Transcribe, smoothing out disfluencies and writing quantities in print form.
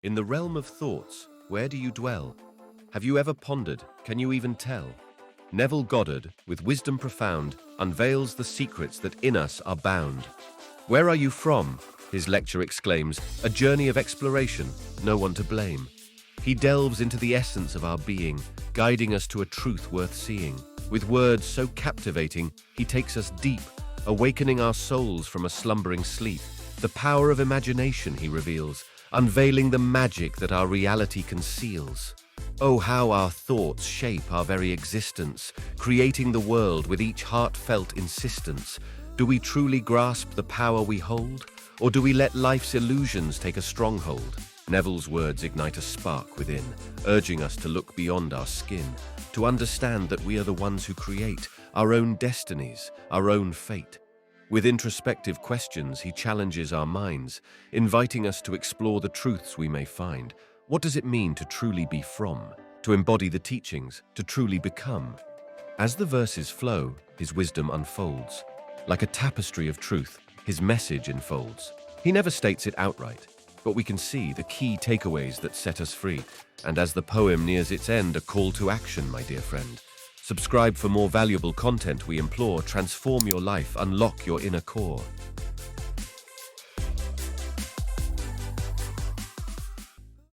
In the realm of thoughts, where do you dwell? Have you ever pondered? Can you even tell? Neville Goddard, with wisdom profound, unveils the secrets that in us are bound. Where are you from? His lecture exclaims, a journey of exploration, no one to blame. He delves into the essence of our being, guiding us to a truth worth seeing. With words so captivating, he takes us deep, awakening our souls from a slumbering sleep. The power of imagination he reveals, unveiling the magic that our reality conceals. Oh, how our thoughts shape our very existence, creating the world with each heartfelt insistence. Do we truly grasp the power we hold, or do we let life's illusions take a stronghold? Neville's words ignite a spark within, urging us to look beyond our skin, to understand that we are the ones who create our own destinies, our own fate. With introspective questions, he challenges our minds, inviting us to explore the truths we may find. What does it mean to truly be from, to embody the teachings, to truly become? As the verses flow, his wisdom unfolds. Like a tapestry of truth, his message unfolds. He never states it outright, but we can see the key takeaways that set us free. And as the poem nears its end, a call to action, my dear friend. Subscribe for more valuable content, we implore. Transform your life, unlock your inner core.